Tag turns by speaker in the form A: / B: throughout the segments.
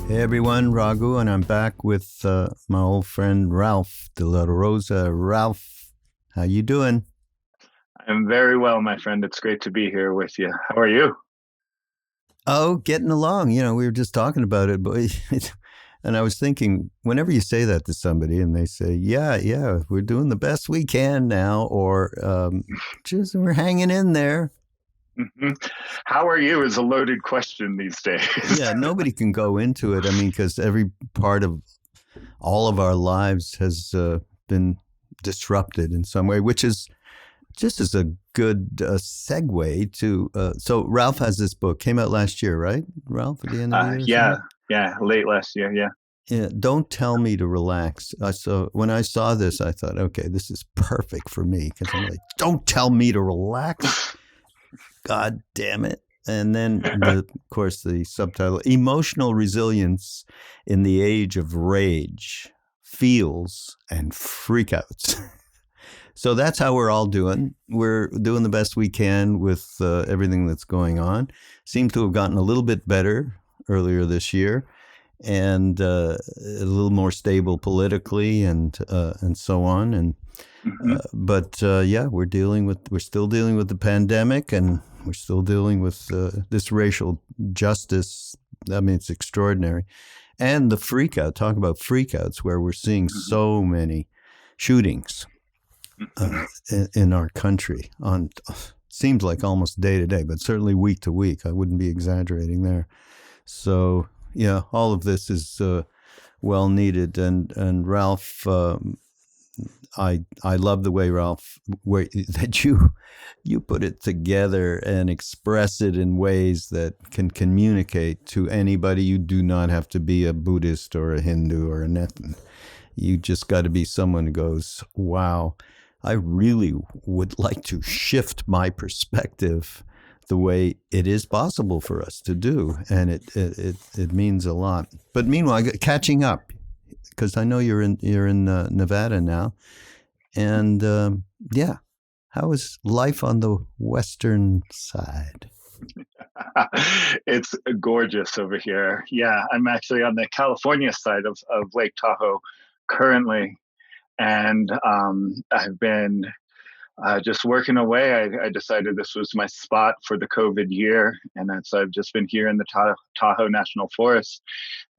A: Hey everyone, Raghu, and I'm back with my old friend Ralph de la Rosa. Ralph, how you doing?
B: I'm very well, my friend. It's great to be here with you. How are you?
A: Oh, getting along. We were just talking about it, but and I was thinking, whenever you say that to somebody and they say, "Yeah, we're doing the best we can now," or just we're hanging in there.
B: hmm How are you is a loaded question these days.
A: Yeah, nobody can go into it. I mean, because every part of all of our lives has been disrupted in some way, which is just as a good segue to. So Ralph has this book, came out last year, right? Ralph, at the end of the year or
B: Yeah,
A: something?
B: yeah, late last year. Yeah.
A: Yeah, don't tell me to relax. So when I saw this, I thought, okay, this is perfect for me because I'm like, don't tell me to relax. God damn it. And then of course, the subtitle, Emotional Resilience in the Age of Rage, Feels and Freakouts. So that's how we're all doing. We're doing the best we can with everything that's going on. Seems to have gotten a little bit better earlier this year, and a little more stable politically, and so on. And
B: hmm
A: but yeah, we're still dealing with the pandemic, and we're still dealing with this racial justice. I mean, it's extraordinary, and the freakout. Talk about freakouts, where we're seeing
B: hmm
A: so many shootings
B: hmm
A: in our country on seems like almost day to day, but certainly week to week. I wouldn't be exaggerating there. So yeah, all of this is well needed. And Ralph, I love the way Ralph that you put it together and express it in ways that can communicate to anybody. You do not have to be a Buddhist or a Hindu or a nothing. You just got to be someone who goes, wow, I really would like to shift my perspective the way it is possible for us to do. And it means a lot. But meanwhile, catching up, because I know you're in Nevada now. And yeah, how is life on the western side?
B: It's gorgeous over here. Yeah, I'm actually on the California side of Lake Tahoe currently, and I've been just working away. I decided this was my spot for the COVID year, and so I've just been here in the Tahoe National Forest,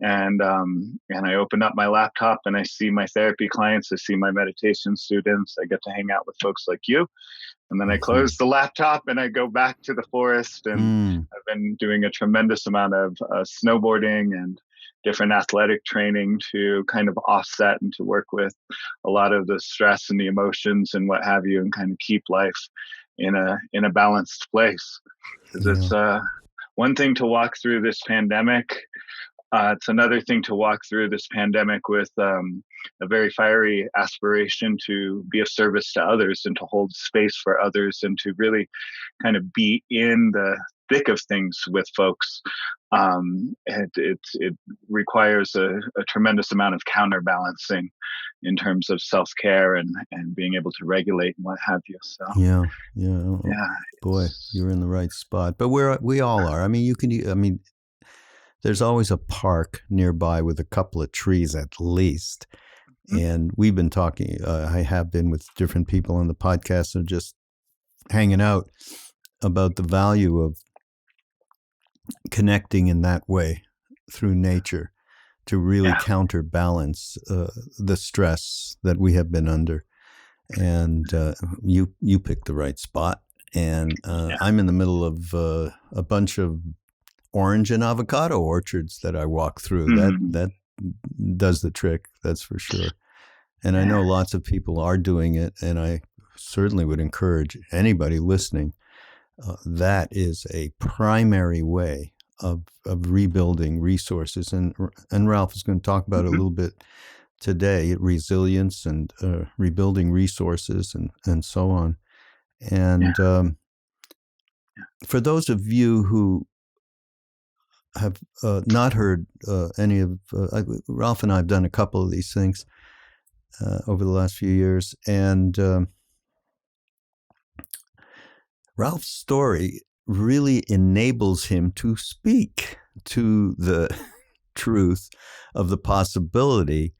B: and I open up my laptop and I see my therapy clients, I see my meditation students, I get to hang out with folks like you, and then I
A: Mm-hmm.
B: close the laptop and I go back to the forest. And
A: Mm,
B: I've been doing a tremendous amount of snowboarding and different athletic training to kind of offset and to work with a lot of the stress and the emotions and what have you, and kind of keep life in a balanced place. Because
A: yeah.
B: it's one thing to walk through this pandemic. It's another thing to walk through this pandemic with a very fiery aspiration to be of service to others and to hold space for others and to really kind of be in the thick of things with folks. It requires a tremendous amount of counterbalancing in terms of self care and being able to regulate and what have you. So
A: Yeah, yeah. Oh,
B: yeah,
A: boy,
B: it's
A: you're in the right spot. But we all are. I mean, you can. I mean, there's always a park nearby with a couple of trees at least. And we've been talking. I have been with different people on the podcast and just hanging out about the value of connecting in that way through nature to really
B: yeah,
A: counterbalance the stress that we have been under. And you picked the right spot. And
B: yeah.
A: I'm in the middle of a bunch of orange and avocado orchards that I walk through.
B: Mm,
A: That does the trick, that's for sure. And I know
B: yeah,
A: lots of people are doing it, and I certainly would encourage anybody listening. That is a primary way of rebuilding resources, and Ralph is going to talk about it a
B: hmm
A: little bit today: resilience and rebuilding resources, and so on.
B: yeah.
A: And for those of you who have not heard any of Ralph and I have done a couple of these things over the last few years, and Ralph's story really enables him to speak to the truth of the possibility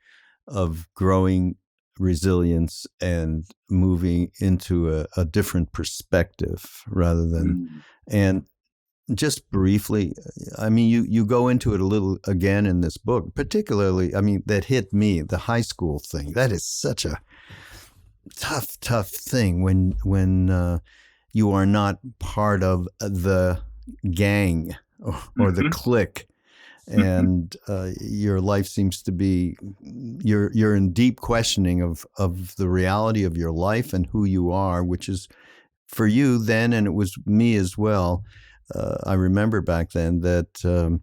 A: of growing resilience and moving into a different perspective rather than, and just briefly, I mean, you go into it a little again in this book, particularly, I mean, that hit me, the high school thing. That is such a tough thing when you are not part of the gang or the clique, and your life seems to be, you're in deep questioning of the reality of your life and who you are, which is for you then, and it was me as well. I remember back then that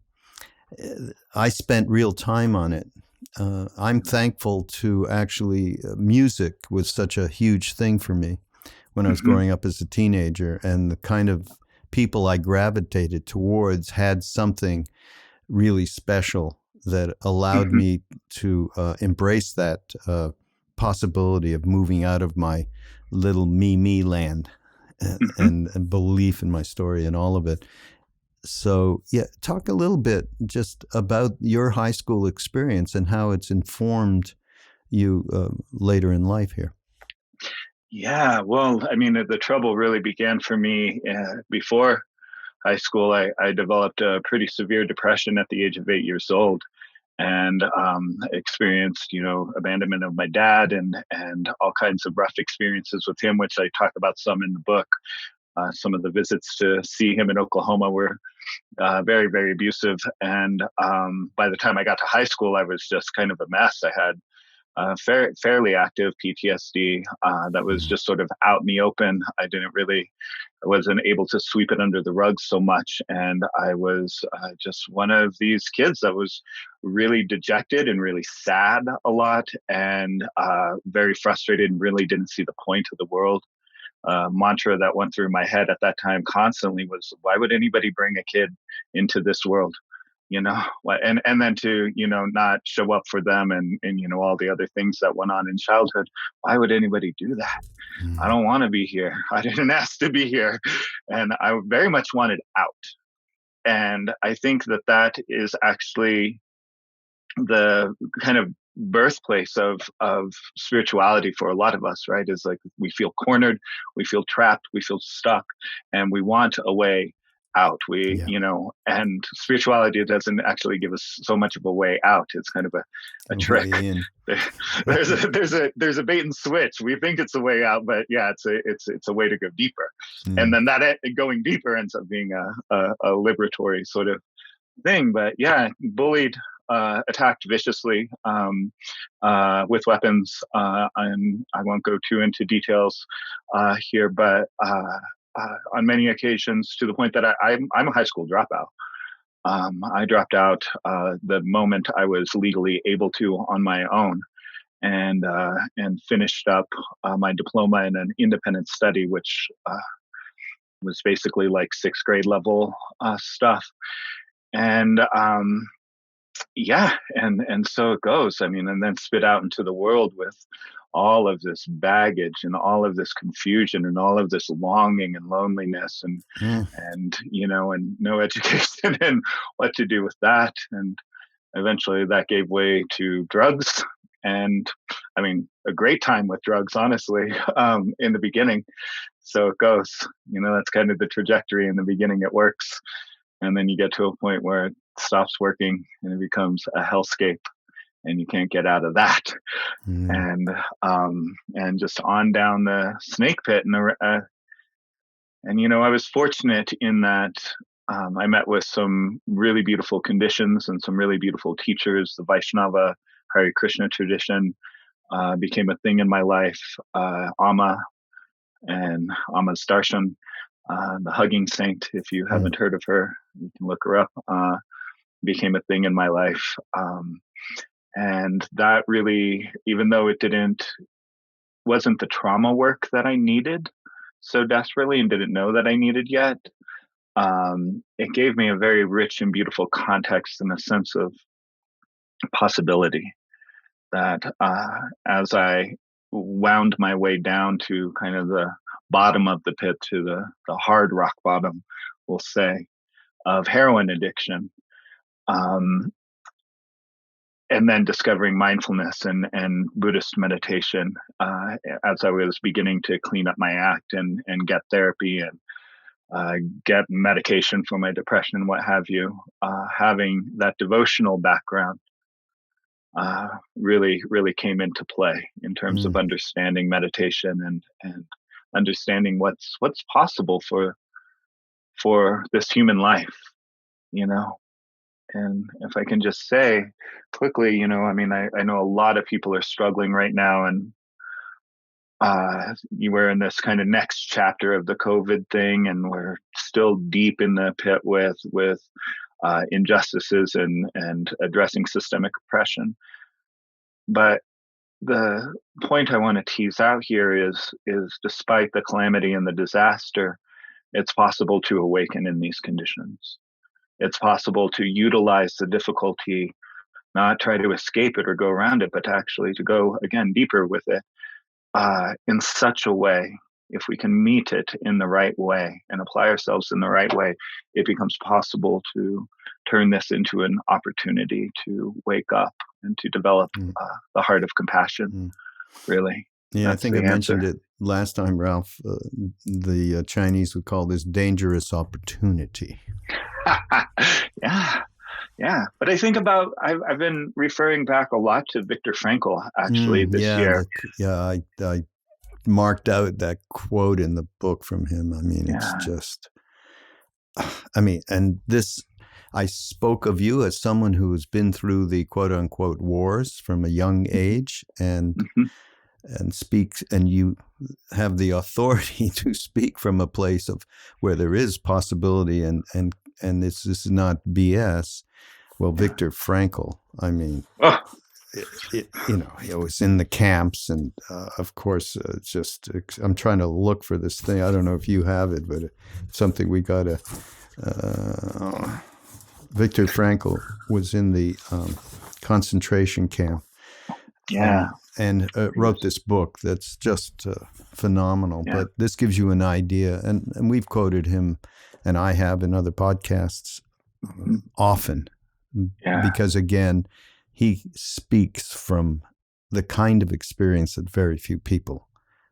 A: I spent real time on it. I'm thankful to actually, music was such a huge thing for me when I was growing up as a teenager, and the kind of people I gravitated towards had something really special that allowed me to embrace that possibility of moving out of my little me land and belief in my story and all of it. So, yeah, talk a little bit just about your high school experience and how it's informed you later in life here.
B: Yeah, well, I mean, the trouble really began for me before high school. I developed a pretty severe depression at the age of 8 years old, and experienced, abandonment of my dad, and all kinds of rough experiences with him, which I talk about some in the book. Some of the visits to see him in Oklahoma were very, very abusive. And by the time I got to high school, I was just kind of a mess. I had fairly active PTSD that was just sort of out in the open. I wasn't able to sweep it under the rug so much. And I was just one of these kids that was really dejected and really sad a lot, and very frustrated, and really didn't see the point of the world. Mantra that went through my head at that time constantly was, why would anybody bring a kid into this world? And then to, not show up for them, and all the other things that went on in childhood. Why would anybody do that? I don't want to be here. I didn't ask to be here. And I very much wanted out. And I think that is actually the kind of birthplace of spirituality for a lot of us, right? Is like, we feel cornered, we feel trapped, we feel stuck, and we want a way out. And spirituality doesn't actually give us so much of a way out. It's kind of a trick. There's a bait and switch. We think it's a way out, but yeah, it's a way to go deeper. And then that going deeper ends up being a liberatory sort of thing. But yeah, bullied, attacked viciously with weapons, and I won't go too into details here, but on many occasions, to the point that I'm a high school dropout. I dropped out the moment I was legally able to on my own, and finished up my diploma in an independent study, which was basically like sixth grade level stuff. And and so it goes. I mean, and then spit out into the world with all of this baggage and all of this confusion and all of this longing and loneliness, and and no education and what to do with that. And eventually that gave way to drugs. And I mean, a great time with drugs, honestly, in the beginning. So it goes, that's kind of the trajectory. In the beginning, it works. And then you get to a point where it stops working and it becomes a hellscape, and you can't get out of that. And just on down the snake pit. And I was fortunate in that I met with some really beautiful conditions and some really beautiful teachers. The Vaishnava Hare Krishna tradition became a thing in my life. Amma and Amma's darshan, the hugging saint, if you haven't heard of her, you can look her up, became a thing in my life. And that really, even though it wasn't the trauma work that I needed so desperately and didn't know that I needed yet, it gave me a very rich and beautiful context and a sense of possibility that as I wound my way down to kind of the bottom of the pit, to the hard rock bottom, we'll say, of heroin addiction, and then discovering mindfulness and Buddhist meditation as I was beginning to clean up my act and get therapy and get medication for my depression and what have you. Having that devotional background really came into play in terms of understanding meditation and understanding what's possible for this human life, you know. And if I can just say quickly, you know, I mean, I know a lot of people are struggling right now, and we're in this kind of next chapter of the COVID thing, and we're still deep in the pit with injustices and addressing systemic oppression. But the point I want to tease out here is despite the calamity and the disaster, it's possible to awaken in these conditions. It's possible to utilize the difficulty, not try to escape it or go around it, but actually to go again deeper with it in such a way. If we can meet it in the right way and apply ourselves in the right way, it becomes possible to turn this into an opportunity to wake up and to develop the heart of compassion, really.
A: Yeah,
B: That's
A: I think I
B: the answer.
A: mentioned it last time, Ralph. The Chinese would call this dangerous opportunity.
B: Yeah. But I think about, I've been referring back a lot to Viktor Frankl, actually, this year.
A: I marked out that quote in the book from him. I mean, it's just, and this, I spoke of you as someone who has been through the quote unquote wars from a young age and speaks, and you have the authority to speak from a place of where there is possibility and this is not BS. Well, Viktor Frankl, I mean, he was in the camps, and of course, I'm trying to look for this thing. I don't know if you have it, but it's something we got to. Viktor Frankl was in the concentration camp. And wrote this book that's just phenomenal. But this gives you an idea, and we've quoted him, and I have in other podcasts often, because again, he speaks from the kind of experience that very few people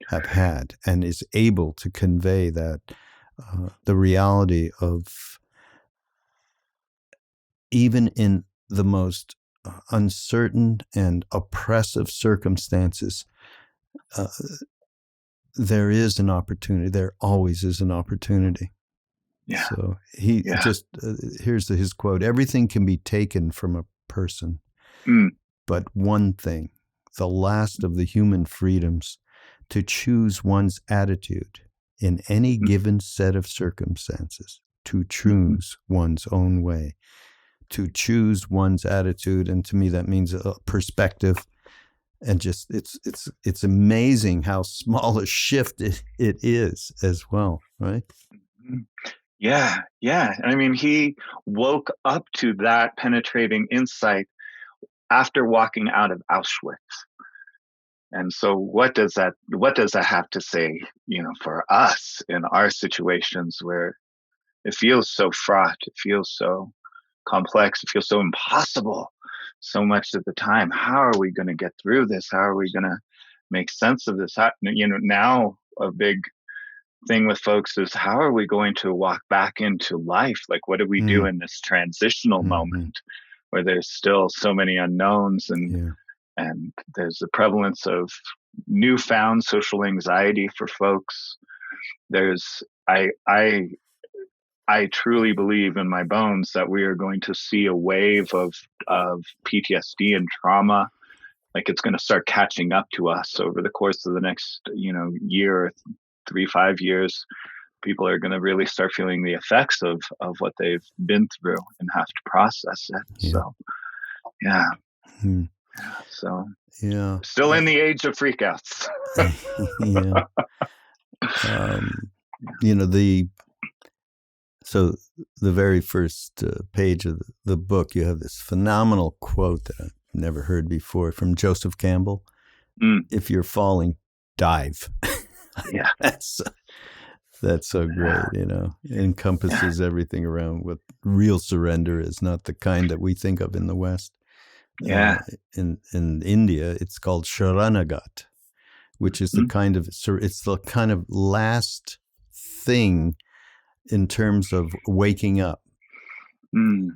A: have had, and is able to convey that the reality of even in the most uncertain and oppressive circumstances, there is an opportunity. There always is an opportunity. So he just, here's his quote: "Everything can be taken from a person, but one thing, the last of the human freedoms, to choose one's attitude in any given set of circumstances, to choose one's own way." To choose one's attitude, and to me that means a perspective, and just it's amazing how small a shift it is as well, right?
B: Yeah. I mean, he woke up to that penetrating insight after walking out of Auschwitz. And so what does that have to say, for us in our situations where it feels so fraught, it feels so complex, it feels so impossible so much at the time? How are we going to get through this? How are we going to make sense of this? Now a big thing with folks is, how are we going to walk back into life? Like, what do we do in this transitional moment where there's still so many unknowns, and there's the prevalence of newfound social anxiety for folks. I truly believe in my bones that we are going to see a wave of PTSD and trauma. Like, it's going to start catching up to us over the course of the next, year, 3-5 years. People are going to really start feeling the effects of what they've been through and have to process it. So, So, still in the age of freakouts.
A: So the very first page of the book, you have this phenomenal quote that I've never heard before from Joseph Campbell. "If you're falling, dive." That's so great. It encompasses everything around what real surrender is, not the kind that we think of in the West.
B: Yeah.
A: In India, it's called Sharanagat, which is the kind of last thing in terms of waking up.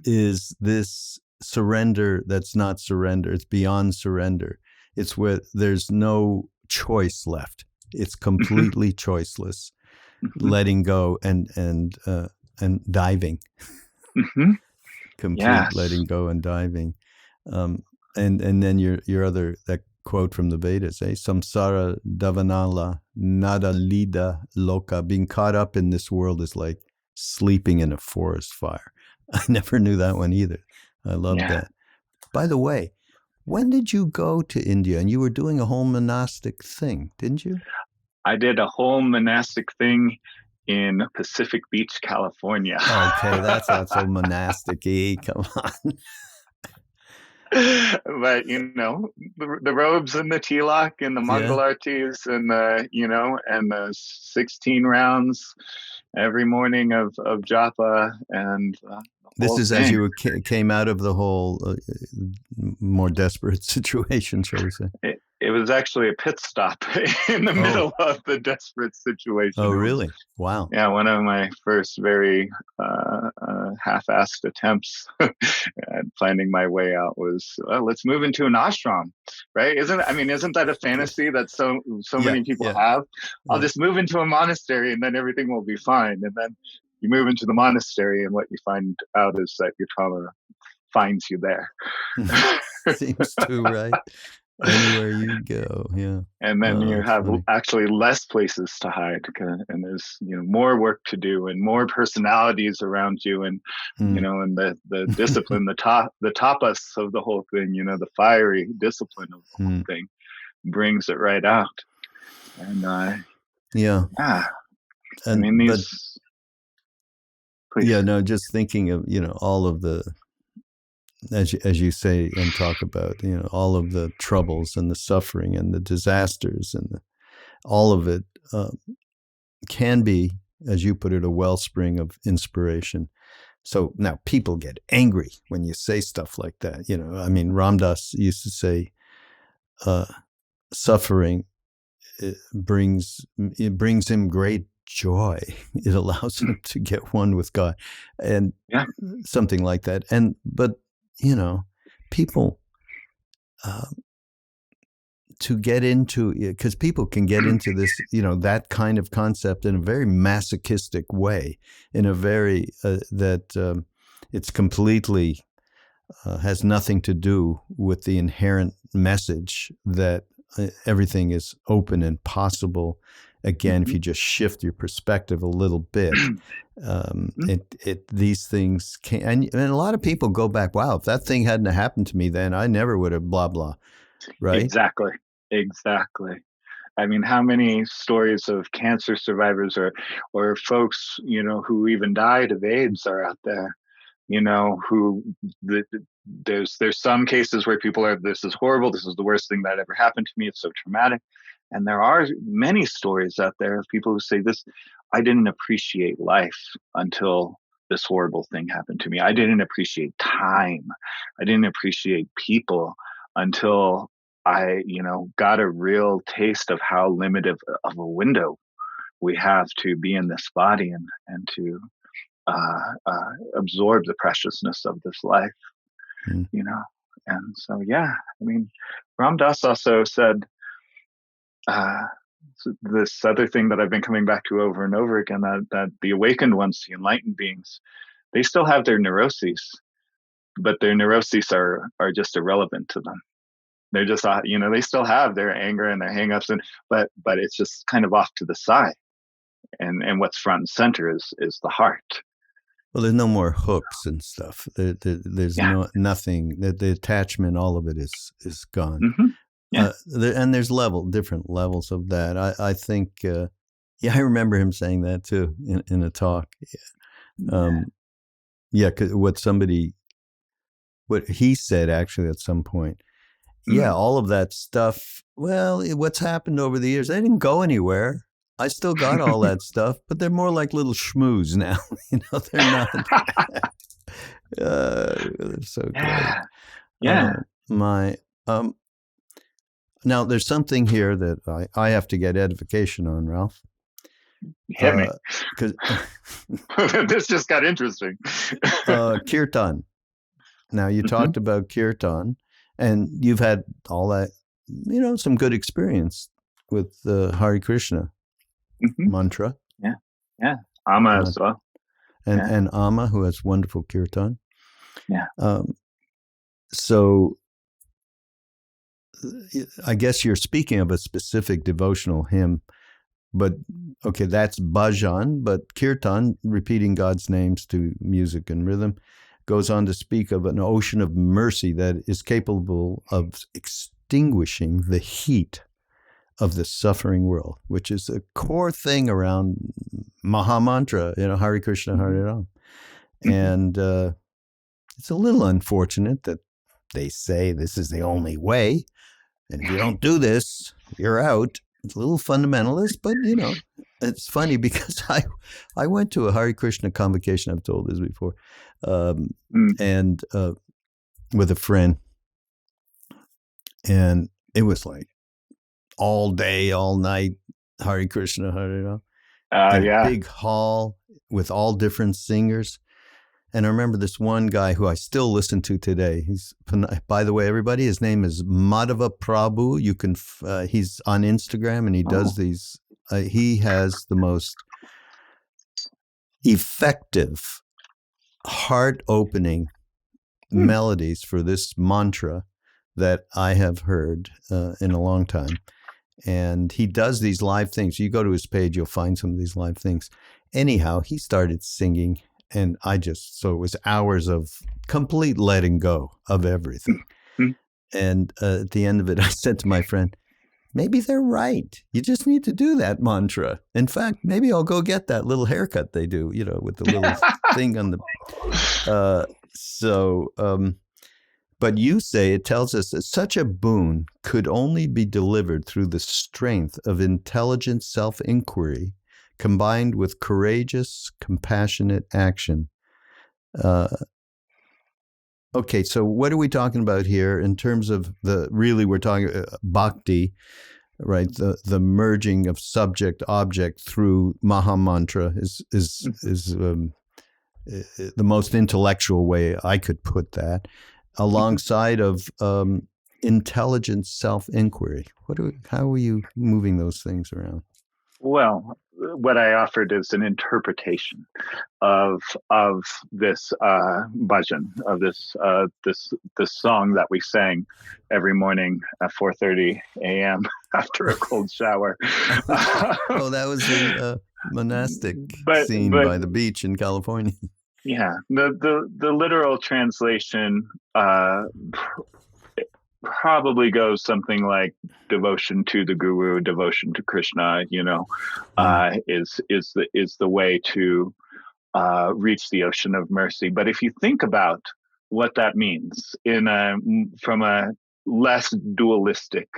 A: Is this surrender that's not surrender? It's beyond surrender. It's where there's no choice left. It's completely choiceless, letting go and diving. Complete letting go and diving. And then your other, that quote from the Vedas, samsara davanala nada lida loka. Being caught up in this world is like sleeping in a forest fire. I never knew that one either. I love that. By the way, when did you go to India? And you were doing a whole monastic thing, didn't you?
B: I did a whole monastic thing in Pacific Beach, California.
A: Okay, that's not so monastic-y. Come on.
B: But the robes and the tilak and the Mangal artis and and the 16 rounds every morning of japa and
A: this is thing. As you came out of the whole more desperate situation, shall we say?
B: It was actually a pit stop in the middle of the desperate situation.
A: Oh, really? Wow.
B: Yeah, one of my first very half-assed attempts at finding my way out was, let's move into an ashram, right? Isn't that a fantasy that so many people have? I'll just move into a monastery and then everything will be fine. And then you move into the monastery and what you find out is that your trauma finds you there.
A: Seems to, right? Anywhere you go, yeah.
B: And then you have actually less places to hide, and there's more work to do, and more personalities around you, and and the discipline, the tapas of the whole thing, the fiery discipline of the whole thing, brings it right out. And
A: just thinking of all of the. As you say and talk about, all of the troubles and the suffering and the disasters and all of it can be, as you put it, a wellspring of inspiration. So now people get angry when you say stuff like that. Ram Dass used to say, suffering brings him great joy. It allows him to get one with God, and something like that. But people to get into, because people can get into this, that kind of concept in a very masochistic way, in a very, it's completely, has nothing to do with the inherent message that everything is open and possible. Again, if you just shift your perspective a little bit, these things can, and a lot of people go back, wow, if that thing hadn't happened to me, then I never would have blah, blah. Right?
B: Exactly. How many stories of cancer survivors or folks, who even died of AIDS are out there, there's some cases where people are, this is horrible. This is the worst thing that ever happened to me. It's so traumatic. And there are many stories out there of people who say this, I didn't appreciate life until this horrible thing happened to me. I didn't appreciate time. I didn't appreciate people until I, got a real taste of how limited of a window we have to be in this body and to absorb the preciousness of this life, And so, Ram Dass also said, this other thing that I've been coming back to over and over again, that the awakened ones, the enlightened beings, they still have their neuroses, but their neuroses are just irrelevant to them. They're just, they still have their anger and their hangups, but it's just kind of off to the side. And what's front and center is the heart.
A: Well, there's no more hooks and stuff. There's nothing. The attachment, all of it is gone.
B: Mm-hmm. Yeah.
A: And there's different levels of that. I think, I remember him saying that too in a talk. Cause what he said actually at some point. Yeah, all of that stuff. Well, what's happened over the years, they didn't go anywhere. I still got all that stuff, but they're more like little schmoos now. They're not. They're so great.
B: Yeah.
A: my now there's something here that I have to get edification on, Ralph.
B: Hit me.
A: Because
B: this just got interesting.
A: Kirtan. Now you talked about Kirtan, and you've had all that, some good experience with the Hare Krishna mantra.
B: Yeah. Amma as well.
A: And Amma, who has wonderful Kirtan.
B: Yeah.
A: So I guess you're speaking of a specific devotional hymn, but okay, that's bhajan, but Kirtan, repeating God's names to music and rhythm, goes on to speak of an ocean of mercy that is capable of extinguishing the heat of the suffering world, which is a core thing around Maha Mantra, Hare Krishna, Hare Ram. And it's a little unfortunate that they say this is the only way, and if you don't do this, you're out. It's a little fundamentalist, but it's funny because I went to a Hare Krishna convocation. I've told this before, and with a friend, and it was like all day, all night, Hare Krishna, Hare Ram. A big hall with all different singers. And I remember this one guy who I still listen to today. He's, by the way, everybody, his name is Madhava Prabhu. You can, he's on Instagram, and he does these. He has the most effective, heart-opening melodies for this mantra that I have heard in a long time. And he does these live things. You go to his page, you'll find some of these live things. Anyhow, he started singing. And so it was hours of complete letting go of everything. And at the end of it, I said to my friend, maybe they're right. You just need to do that mantra. In fact, maybe I'll go get that little haircut they do, with the little thing on the. But you say it tells us that such a boon could only be delivered through the strength of intelligent self-inquiry combined with courageous, compassionate action. Okay, so what are we talking about here in terms of we're talking bhakti, right? The merging of subject object through Maha Mantra is the most intellectual way I could put that, alongside of intelligent self-inquiry. How are you moving those things around?
B: Well, what I offered is an interpretation of this bhajan, of this song that we sang every morning at 4:30 a.m. after a cold shower.
A: Oh, that was the monastic scene by the beach in California.
B: Yeah, the literal translation probably goes something like devotion to the Guru, devotion to Krishna, is the way to reach the ocean of mercy. But if you think about what that means from a less dualistic,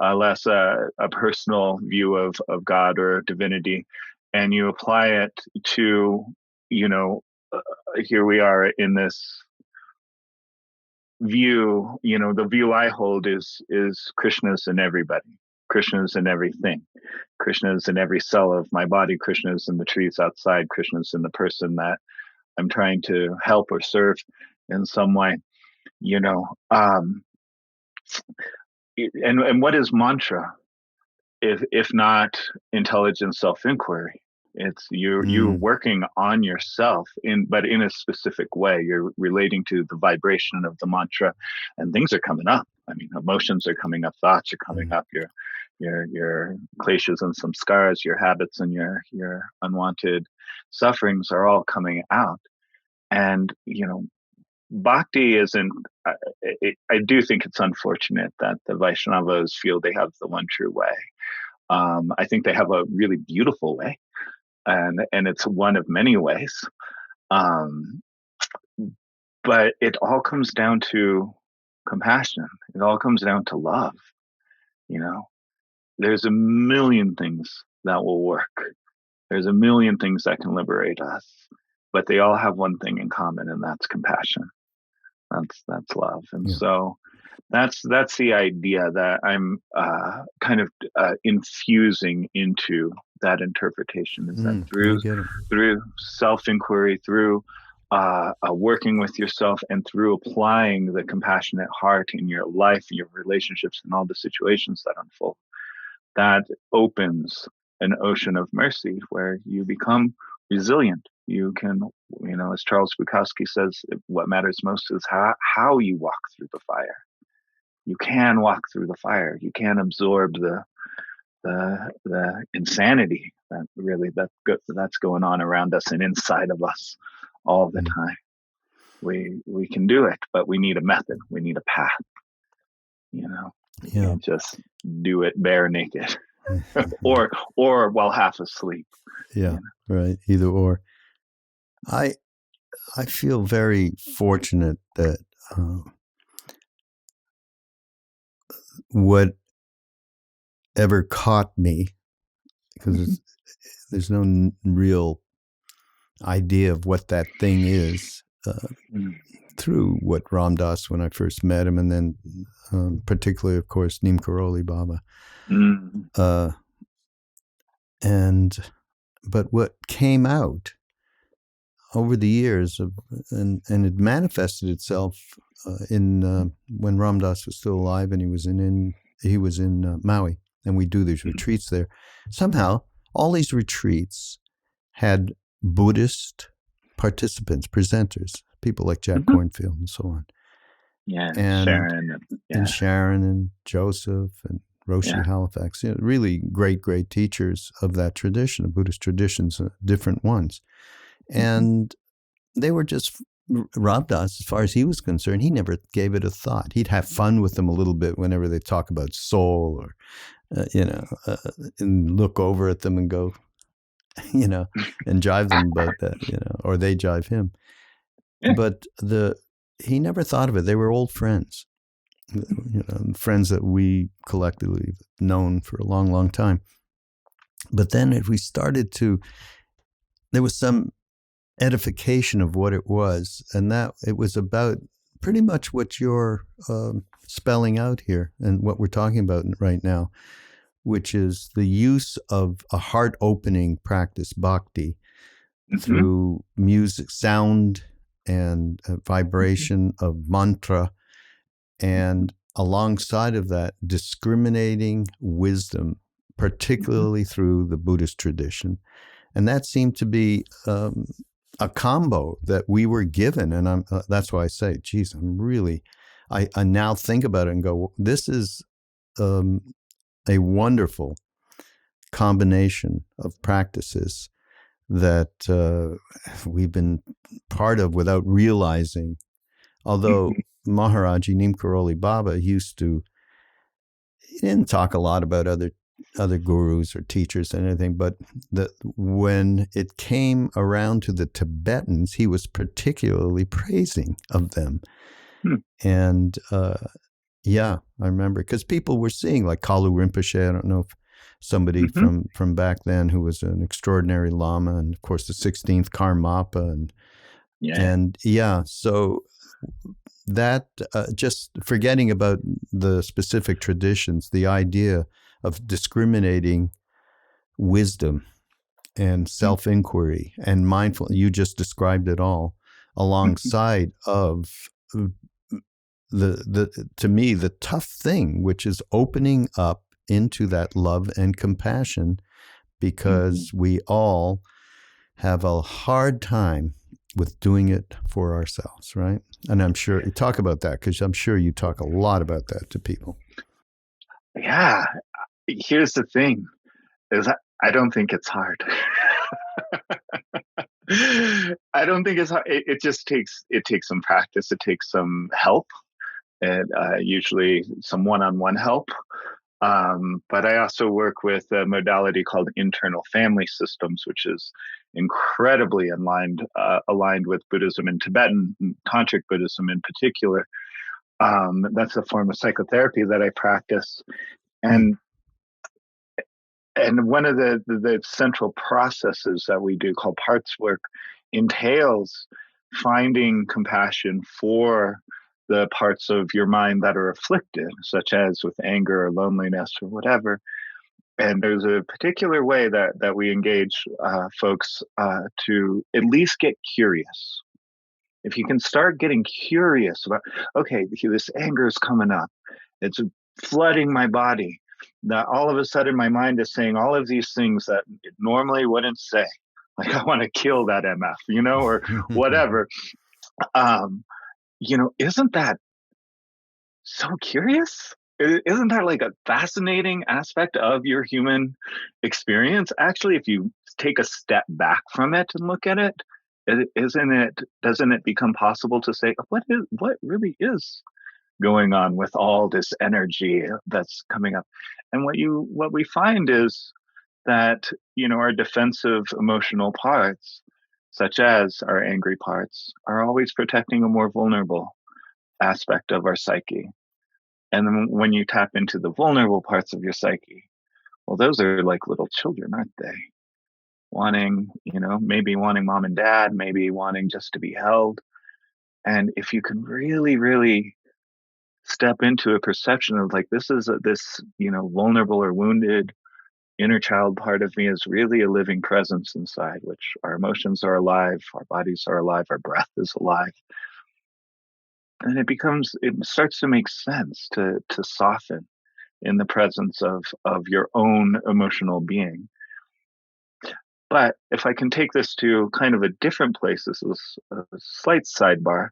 B: less a personal view of God or divinity, and you apply it to, here we are in this view, the view I hold is Krishna's in everybody. Krishna's in everything. Krishna's in every cell of my body. Krishna's in the trees outside. Krishna's in the person that I'm trying to help or serve in some way, and what is mantra if not intelligent self-inquiry? It's you're working on yourself but in a specific way. You're relating to the vibration of the mantra, and things are coming up. I mean, emotions are coming up, thoughts are coming up, your kleshas and some scars, your habits and your unwanted sufferings are all coming out. And bhakti isn't. I do think it's unfortunate that the Vaishnavas feel they have the one true way. I think they have a really beautiful way. And it's one of many ways. But it all comes down to compassion. It all comes down to love. There's a million things that will work. There's a million things that can liberate us, but they all have one thing in common, and that's compassion. That's love. And so That's the idea that I'm kind of infusing into that interpretation, is that
A: I get it.
B: through self-inquiry, through working with yourself, and through applying the compassionate heart in your life, your relationships, and all the situations that unfold, that opens an ocean of mercy where you become resilient. You can, as Charles Bukowski says, what matters most is how you walk through the fire. You can walk through the fire. You can absorb the insanity that's going on around us and inside of us all the time. We can do it, but we need a method. We need a path. You can't just do it bare naked, or while half asleep.
A: Yeah, right. Either or. I feel very fortunate that whatever caught me, because there's no real idea of what that thing is, through what Ram Dass, when I first met him, and then particularly, of course, Neem Karoli Baba. But what came out over the years and it manifested itself in when Ram Dass was still alive, and he was in Maui, and we do these retreats there. Somehow, all these retreats had Buddhist participants, presenters, people like Jack Kornfield and so on.
B: Yeah,
A: and Sharon and Joseph and Roshi Halifax, really great teachers of that tradition, of Buddhist traditions, different ones. And they were just, Ram Dass, as far as he was concerned, he never gave it a thought. He'd have fun with them a little bit whenever they talk about soul, or, and look over at them and go, and jive them about that, or they jive him. But he never thought of it. They were old friends, friends that we collectively known for a long, long time. But then if we started to, there was some edification of what it was, and that it was about pretty much what you're spelling out here and what we're talking about right now, which is the use of a heart-opening practice, Bhakti, through music, sound, and vibration of mantra, and alongside of that, discriminating wisdom, particularly through the Buddhist tradition. And that seemed to be a combo that we were given. And that's why I say, geez, I now think about it and go, this is a wonderful combination of practices that we've been part of without realizing. Although Maharaji Neem Karoli Baba he didn't talk a lot about other gurus or teachers and anything, but when it came around to the Tibetans, he was particularly praising of them. And I remember, because people were seeing, like Kalu Rinpoche, I don't know if somebody from back then, who was an extraordinary Lama, and of course the 16th Karmapa, so that just forgetting about the specific traditions, the idea of discriminating wisdom and self-inquiry and mindfulness, you just described it all, alongside of to me, the tough thing, which is opening up into that love and compassion, because we all have a hard time with doing it for ourselves, right? And I'm sure you talk about that, because I'm sure you talk a lot about that to people.
B: Yeah. Here's the thing, is I don't think it's hard. I don't think it's hard. It just takes some practice. It takes some help, and usually some one-on-one help. But I also work with a modality called internal family systems, which is incredibly aligned with Buddhism and Tibetan Tantric Buddhism in particular. That's a form of psychotherapy that I practice, and one of the central processes that we do, called parts work, entails finding compassion for the parts of your mind that are afflicted, such as with anger or loneliness or whatever. And there's a particular way that we engage folks to at least get curious. If you can start getting curious about, okay, this anger is coming up, it's flooding my body. That all of a sudden my mind is saying all of these things that it normally wouldn't say. Like, I want to kill that MF, or whatever. Isn't that so curious? Isn't that like a fascinating aspect of your human experience? Actually, if you take a step back from it and look at it, doesn't it become possible to say, what really is going on with all this energy that's coming up? And what we find is that, our defensive emotional parts, such as our angry parts, are always protecting a more vulnerable aspect of our psyche. And then when you tap into the vulnerable parts of your psyche, well, those are like little children, aren't they? Wanting, maybe wanting mom and dad, maybe wanting just to be held. And if you can really, really step into a perception of like, this vulnerable or wounded inner child part of me is really a living presence inside, which our emotions are alive, our bodies are alive, our breath is alive. And it starts to make sense to soften in the presence of your own emotional being. But if I can take this to kind of a different place, this is a slight sidebar.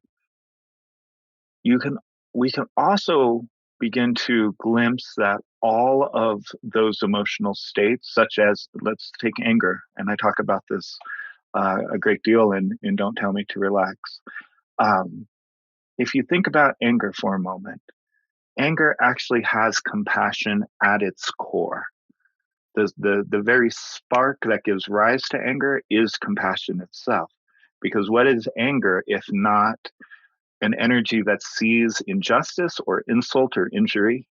B: We can also begin to glimpse that all of those emotional states, such as, let's take anger, and I talk about this a great deal in Don't Tell Me to Relax. If you think about anger for a moment, anger actually has compassion at its core. The very spark that gives rise to anger is compassion itself. Because what is anger if not an energy that sees injustice or insult or injury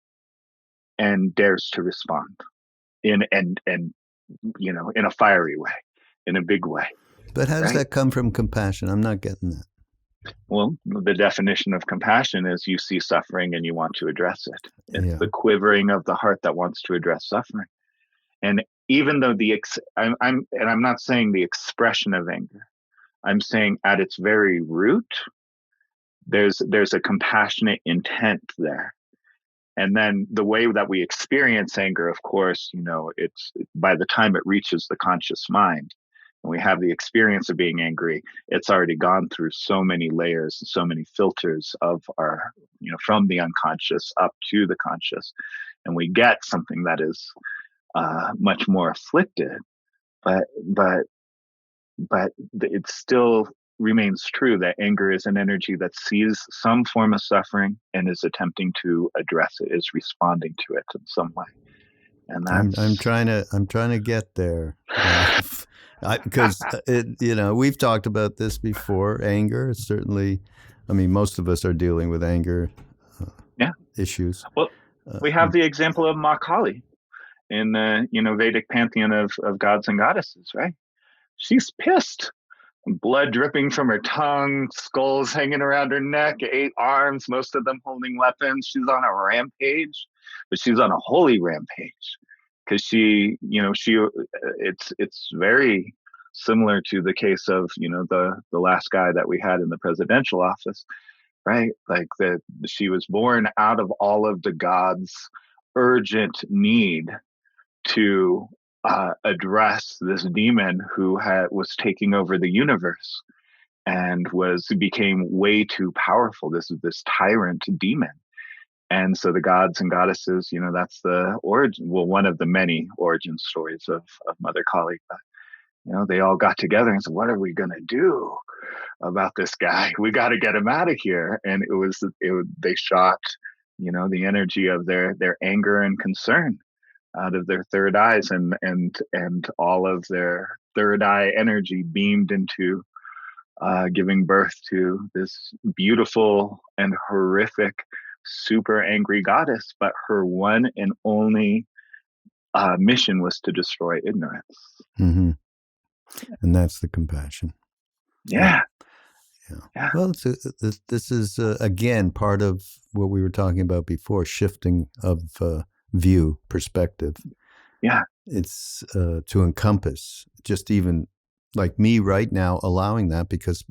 B: and dares to respond in a fiery way, in a big way?
A: But how does that come from compassion? I'm not getting that.
B: Well, the definition of compassion is you see suffering and you want to address it. It's the quivering of the heart that wants to address suffering. And even though I'm not saying the expression of anger, I'm saying at its very root, there's a compassionate intent there. And then the way that we experience anger, of course, it's by the time it reaches the conscious mind, and we have the experience of being angry, it's already gone through so many layers, so many filters of our, from the unconscious up to the conscious. And we get something that is much more afflicted, but it still remains true that anger is an energy that sees some form of suffering and is attempting to address it, is responding to it in some way. And that's...
A: I'm trying to get there. Because we've talked about this before. Anger, certainly. I mean, most of us are dealing with anger issues.
B: Well, we have the example of Ma Kali in the Vedic pantheon of gods and goddesses, right? She's pissed. Blood dripping from her tongue, skulls hanging around her neck, 8 arms, most of them holding weapons. She's on a rampage, but she's on a holy rampage. Because it's very similar to the case of, the last guy that we had in the presidential office, right? Like she was born out of all of the gods' urgent need to address this demon who was taking over the universe and became way too powerful. This tyrant demon. And so the gods and goddesses, that's the origin, one of the many origin stories of Mother Kali. But, they all got together and said, what are we going to do about this guy? We got to get him out of here. And they shot, the energy of their anger and concern out of their third eyes, and all of their third eye energy beamed into giving birth to this beautiful and horrific, super angry goddess. But her one and only mission was to destroy ignorance.
A: Mm-hmm. And that's the compassion.
B: Yeah. Yeah.
A: Well, this is, again, part of what we were talking about before, shifting of view, perspective.
B: Yeah.
A: It's to encompass just even like me right now, allowing that, because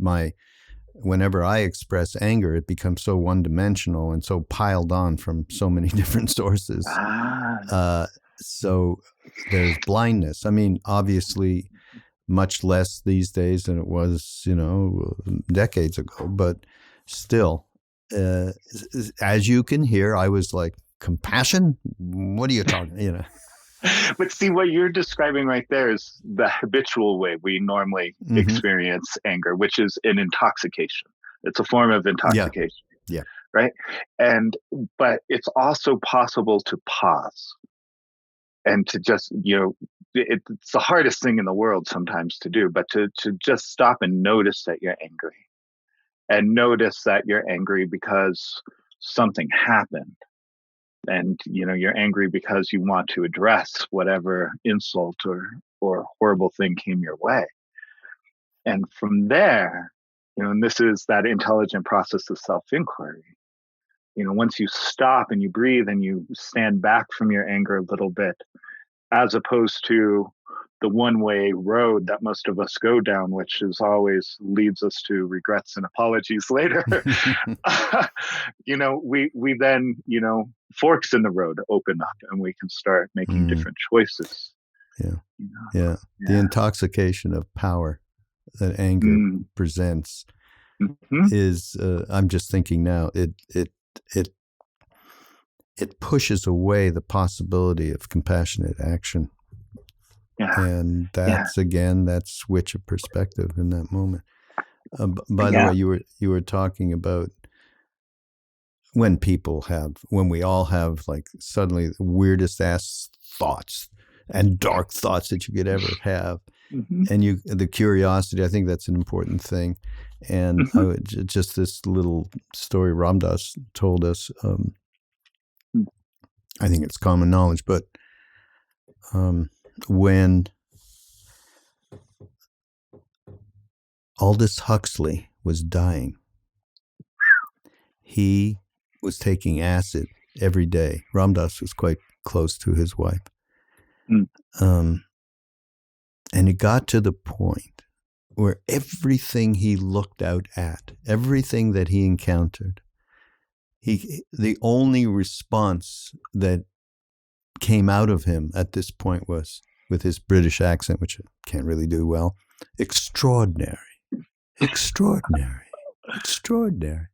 A: whenever I express anger, it becomes so one-dimensional and so piled on from so many different sources. So there's blindness. I mean, obviously, much less these days than it was, decades ago. But still, as you can hear, I was like, compassion? What are you talking?
B: But see, what you're describing right there is the habitual way we normally experience anger, which is an intoxication. It's a form of intoxication.
A: Yeah.
B: Right. But it's also possible to pause and to just, it's the hardest thing in the world sometimes to do, but to just stop and notice that you're angry, and notice that you're angry because something happened. And, you're angry because you want to address whatever insult or horrible thing came your way. And from there, and this is that intelligent process of self-inquiry. Once you stop and you breathe and you stand back from your anger a little bit, as opposed to the one-way road that most of us go down, which is always leads us to regrets and apologies later. We then, forks in the road open up, and we can start making different choices.
A: Yeah. The intoxication of power that anger presents is, I'm just thinking now, it pushes away the possibility of compassionate action.
B: Yeah.
A: And that's, again, that switch of perspective in that moment. By the way, you were talking about when we all have like suddenly the weirdest ass thoughts and dark thoughts that you could ever have. And the curiosity, I think that's an important thing. And just this little story Ram Dass told us, I think it's common knowledge, but when Aldous Huxley was dying, he was taking acid every day. Ram Dass was quite close to his wife. And it got to the point where everything he looked out at, everything that he encountered, the only response that came out of him at this point was, with his British accent, which I can't really do well, extraordinary, extraordinary, extraordinary.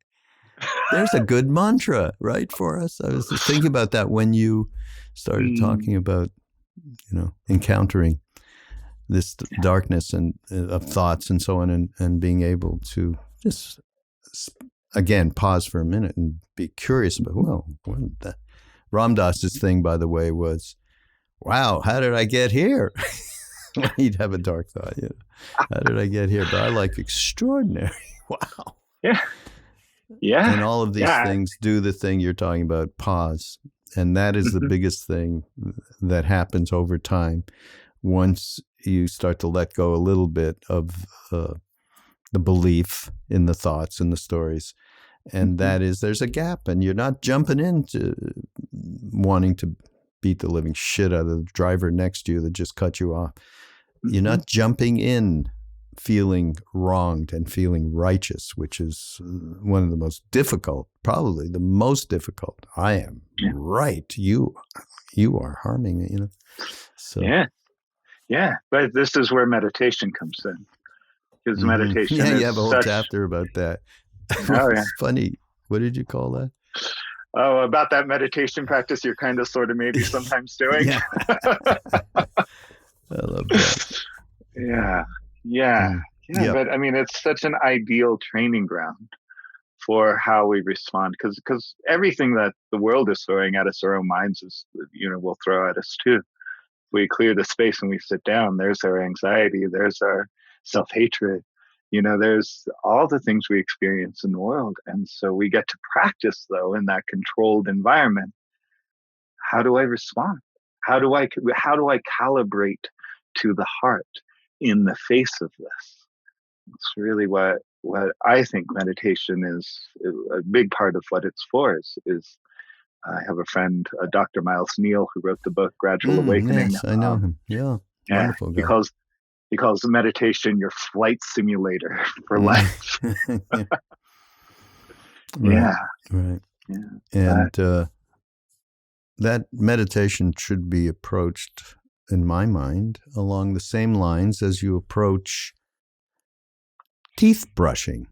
A: There's a good mantra, right, for us. I was just thinking about that when you started talking about, encountering this darkness and of thoughts and so on, and being able to just, again, pause for a minute and be curious about, Ram Dass's thing, by the way, was, wow, how did I get here? He'd have a dark thought, how did I get here? But I like extraordinary. Wow.
B: Yeah. Yeah.
A: And all of these things do the thing you're talking about, pause. And that is the biggest thing that happens over time. Once you start to let go a little bit of the belief in the thoughts and the stories, and that is, there's a gap, and you're not jumping into wanting to beat the living shit out of the driver next to you that just cut you off. You're not jumping in feeling wronged and feeling righteous, which is one of the most difficult, probably the most difficult. I am right. You are harming me, So
B: yeah. But this is where meditation comes in, because meditation.
A: Yeah, you have a whole chapter about that. It's funny. What did you call that?
B: Oh, about that meditation practice you're kind of sort of maybe sometimes doing.
A: Yeah. I love that.
B: Yeah. But I mean, it's such an ideal training ground for how we respond, because everything that the world is throwing at us, our own minds is, will throw at us too. If we clear the space and we sit down, there's our anxiety, there's our self-hatred, there's all the things we experience in the world. And so we get to practice, though, in that controlled environment. How do I respond? How do I calibrate to the heart in the face of this? It's really what what I think meditation is a big part of what it's for is I have a friend, Dr. Miles Neal, who wrote the book Gradual Awakening.
A: Yes, I know him. Yeah,
B: Yeah,
A: wonderful
B: he
A: guy.
B: calls he calls meditation your flight simulator for life.
A: Yeah. Right,
B: Yeah,
A: right.
B: yeah, that,
A: And that meditation should be approached, in my mind, along the same lines as you approach teeth
B: mm,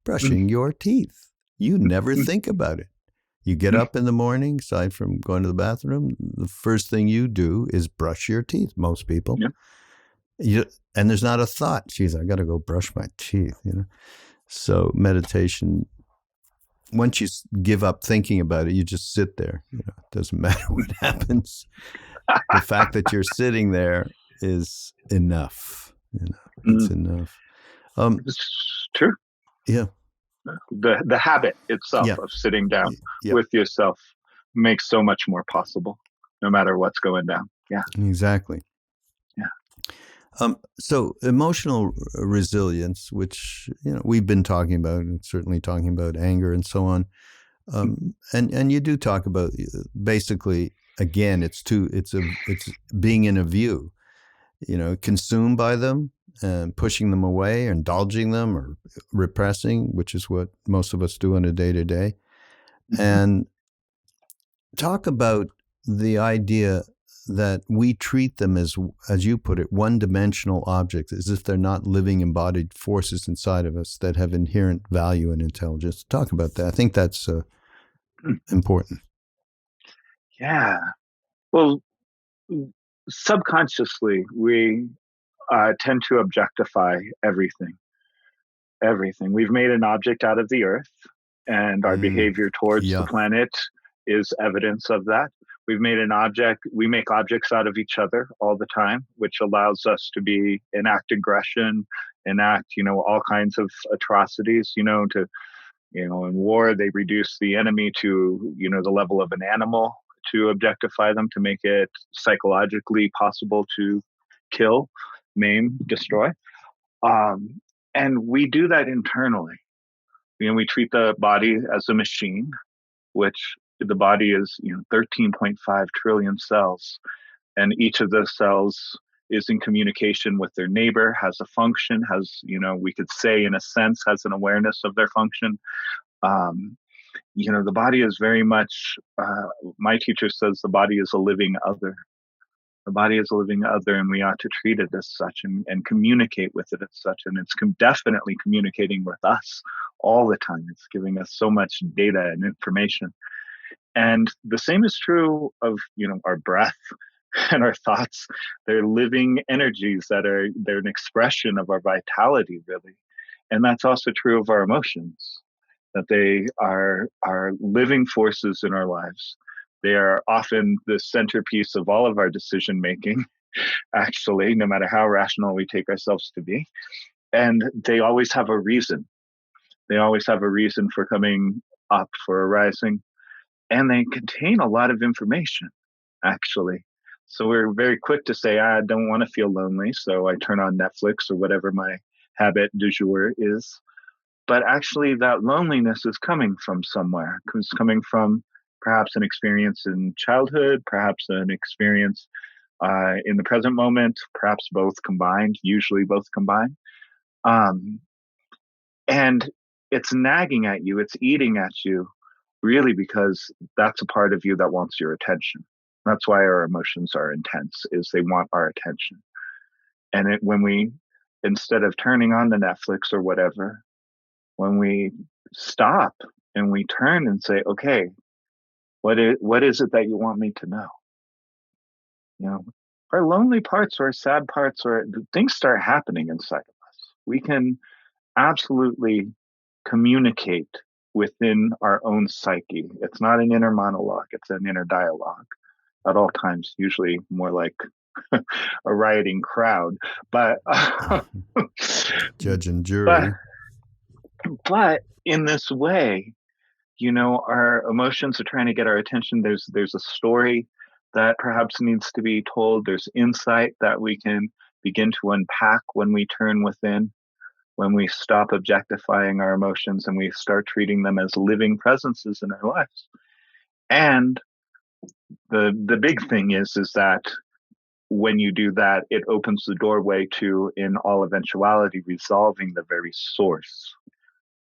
A: brushing your teeth. You never
B: mm,
A: think about it. You get
B: mm,
A: up in the morning, aside from going to the bathroom, the first thing you do is brush your teeth, most people.
B: yeah,
A: You, and there's not a thought, geez, I got to go brush my teeth. So meditation, once you give up thinking about it, you just sit there. It doesn't matter what happens. The fact that you're sitting there is enough. It's
B: mm.
A: enough.
B: It's true.
A: Yeah,
B: The habit itself
A: yeah,
B: of sitting down
A: yeah,
B: with yourself makes so much more possible, no matter what's going down. Yeah,
A: exactly.
B: yeah.
A: So emotional resilience, which we've been talking about, and certainly talking about anger and so on,
B: Mhm.
A: and you do talk about basically again, it's being in a view, consumed by them and pushing them away, or indulging them, or repressing, which is what most of us do on a day to day,
B: Mhm.
A: and talk about the idea that we treat them as you put it, one-dimensional objects, as if they're not living, embodied forces inside of us that have inherent value and intelligence. Talk about that. I think that's
B: Mm.
A: important.
B: Yeah. Well, subconsciously, we tend to objectify everything. Everything. We've made an object out of the earth, and our
A: Mm,
B: behavior towards the
A: yeah,
B: planet is evidence of that. We've made an object, we make objects out of each other all the time, which allows us to enact aggression, enact, all kinds of atrocities, in war, they reduce the enemy to, the level of an animal to objectify them, to make it psychologically possible to kill, maim, destroy. Um, and we do that internally. We treat the body as a machine, which the body is, 13.5 trillion cells. And each of those cells is in communication with their neighbor, has a function, has, we could say in a sense, has an awareness of their function. Um, the body is very much, my teacher says the body is a living other. The body is a living other, and we ought to treat it as such, and communicate with it as such. And it's definitely communicating with us all the time. It's giving us so much data and information. And the same is true of, our breath and our thoughts. They're living energies they're an expression of our vitality, really. And that's also true of our emotions, that they are living forces in our lives. They are often the centerpiece of all of our decision making, actually, no matter how rational we take ourselves to be. And they always have a reason. They always have a reason for coming up, for arising. And they contain a lot of information, actually. So we're very quick to say, I don't want to feel lonely, so I turn on Netflix or whatever my habit du jour is. But actually, that loneliness is coming from somewhere. It's coming from perhaps an experience in childhood, perhaps an experience in the present moment, perhaps both combined, usually both combined. Um, and it's nagging at you, it's eating at you, really, because that's a part of you that wants your attention. That's why our emotions are intense, is they want our attention. And when we, instead of turning on the Netflix or whatever, when we stop and we turn and say, okay, what is it that you want me to know? You know, our lonely parts or our sad parts or things start happening inside of us. We can absolutely communicate within our own psyche. It's not an inner monologue, it's an inner dialogue at all times, usually more like a rioting crowd. But
A: judge and
B: but
A: jury.
B: but in this way, our emotions are trying to get our attention. There's a story that perhaps needs to be told. There's insight that we can begin to unpack when we turn within. when we stop objectifying our emotions and we start treating them as living presences in our lives. And the big thing is that when you do that, it opens the doorway to, in all eventuality, resolving the very source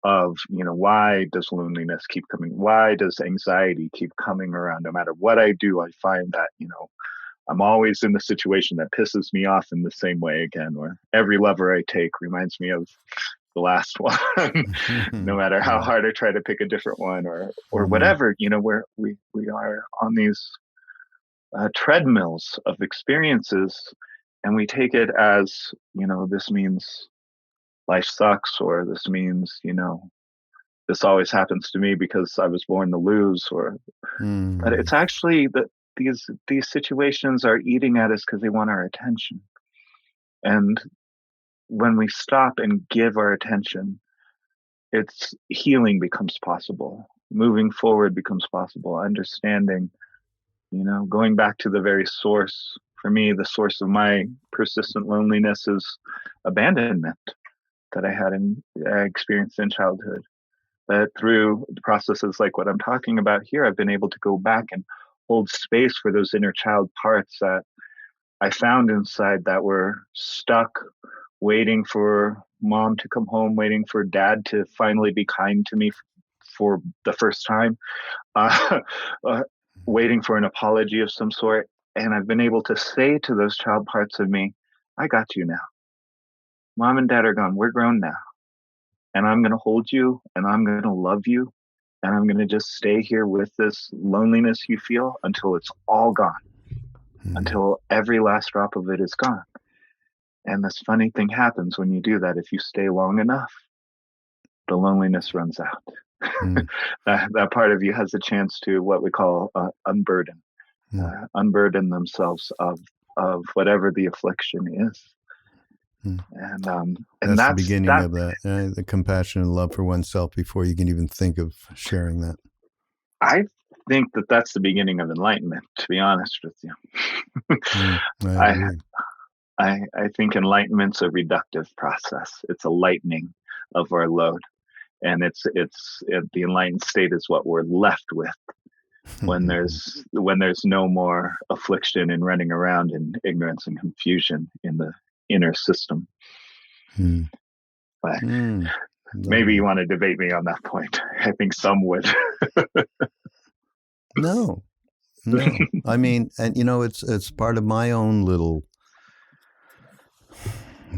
B: of, why does loneliness keep coming? Why does anxiety keep coming around? No matter what I do, I find that, I'm always in the situation that pisses me off in the same way again, or every lover I take reminds me of the last one, no matter how hard I try to pick a different one, or whatever, where we are on these treadmills of experiences, and we take it as, this means life sucks, or this means, this always happens to me because I was born to lose, or but it's actually that these situations are eating at us because they want our attention. And when we stop and give our attention, it's healing becomes possible, moving forward becomes possible, understanding, going back to the very source. For me, the source of my persistent loneliness is abandonment that I experienced in childhood. That through the processes like what I'm talking about here, I've been able to go back and hold space for those inner child parts that I found inside that were stuck, waiting for mom to come home, waiting for dad to finally be kind to me for the first time, waiting for an apology of some sort. And I've been able to say to those child parts of me, I got you now. Mom and dad are gone. We're grown now. And I'm going to hold you, and I'm going to love you, and I'm going to just stay here with this loneliness you feel until it's all gone, until every last drop of it is gone. And this funny thing happens when you do that. If you stay long enough, the loneliness runs out. That part of you has a chance to what we call unburden, unburden themselves of whatever the affliction is. And
A: that's the beginning of that, the compassion and love for oneself before you can even think of sharing that.
B: I think that's the beginning of enlightenment, to be honest with you. I think enlightenment's a reductive process. It's a lightening of our load, and it's the enlightened state is what we're left with when there's no more affliction and running around in ignorance and confusion in the inner system. But maybe you want to debate me on that point. I think some would.
A: No. I mean, and it's part of my own little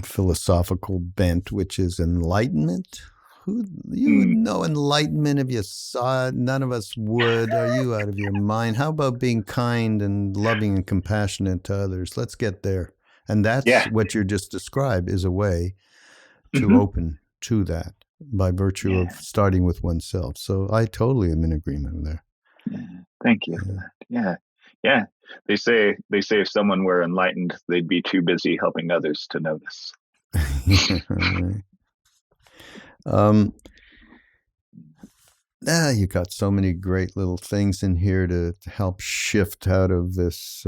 A: philosophical bent, which is enlightenment. You would know enlightenment if you saw it. None of us would. Are you out of your mind? How about being kind and loving and compassionate to others? Let's get there. And that's what you just described is a way to open to that by virtue of starting with oneself. So I totally am in agreement there.
B: Thank you for that. Yeah. They say if someone were enlightened, they'd be too busy helping others to notice.
A: You got so many great little things in here to help shift out of this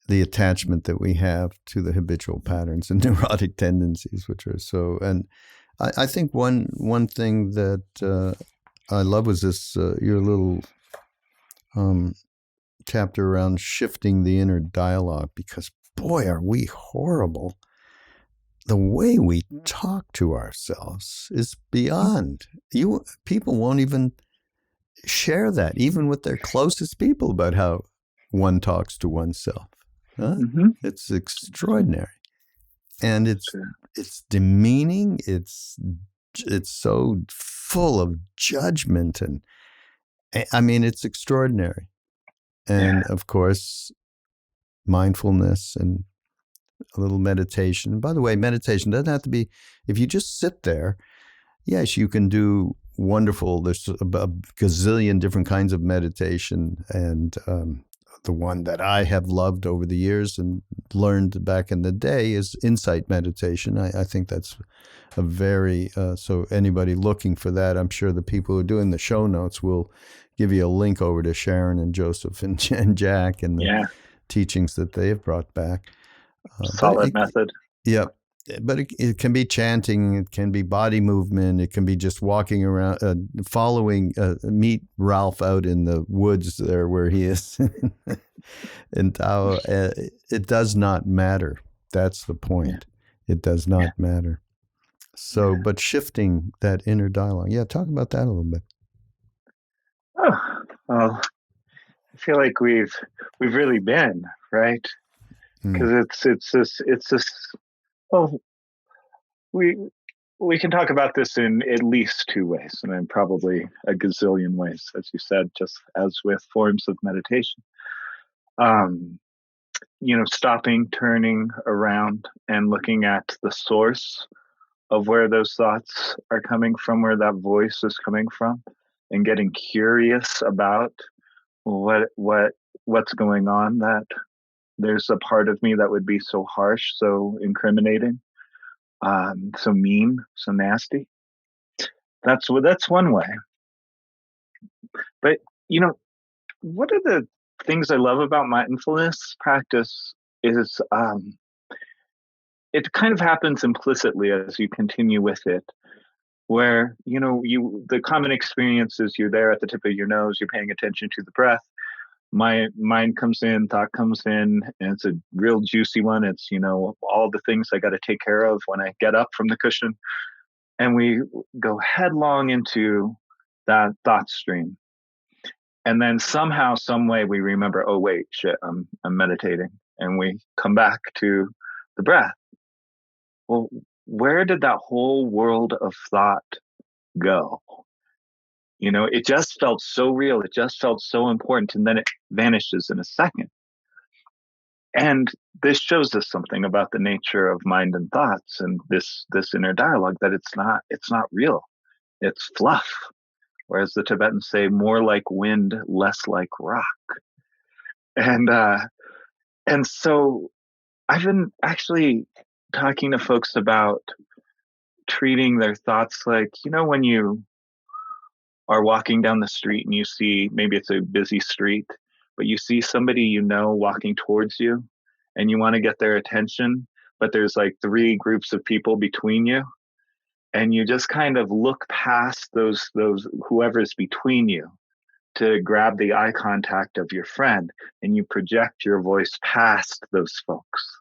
A: the attachment that we have to the habitual patterns and neurotic tendencies, which are so. And I think one thing that I love was this your little chapter around shifting the inner dialogue, because boy, are we horrible. The way we talk to ourselves is beyond. People won't even share that, even with their closest people, about how one talks to oneself. It's extraordinary, and it's demeaning. It's so full of judgment, and I mean, it's extraordinary. And of course, mindfulness and a little meditation. By the way, meditation doesn't have to be, if you just sit there, yes, you can do wonderful. There's a gazillion different kinds of meditation. And the one that I have loved over the years and learned back in the day is insight meditation. I think that's a very, so anybody looking for that, I'm sure the people who are doing the show notes will give you a link over to Sharon and Joseph and Jack and the teachings that they have brought back.
B: Solid method.
A: Yep. but it can be chanting, it can be body movement, it can be just walking around, following, meet Ralph out in the woods there where he is in Tao. It does not matter. That's the point. It does not matter. So, but shifting that inner dialogue. Yeah, talk about that a little bit.
B: Oh, well, I feel like we've really been, right? Because it's this. Well, we can talk about this in at least two ways, and then probably a gazillion ways, as you said, just as with forms of meditation. Stopping, turning around, and looking at the source of where those thoughts are coming from, where that voice is coming from, and getting curious about what's going on. That there's a part of me that would be so harsh, so incriminating, so mean, so nasty. That's one way. But one of the things I love about mindfulness practice is it kind of happens implicitly as you continue with it, where the common experience is you're there at the tip of your nose, you're paying attention to the breath. My mind comes in, thought comes in, and it's a real juicy one. It's all the things I got to take care of when I get up from the cushion, and we go headlong into that thought stream. And then somehow, some way, we remember, oh wait, shit, I'm meditating, and we come back to the breath. Well, where did that whole world of thought go? It just felt so real. It just felt so important. And then it vanishes in a second. And this shows us something about the nature of mind and thoughts and this inner dialogue, that it's not real. It's fluff. Whereas the Tibetans say, more like wind, less like rock. And so I've been actually talking to folks about treating their thoughts like, when you are walking down the street and you see, maybe it's a busy street, but you see somebody walking towards you, and you want to get their attention, but there's like three groups of people between you, and you just kind of look past those whoever's between you to grab the eye contact of your friend, and you project your voice past those folks,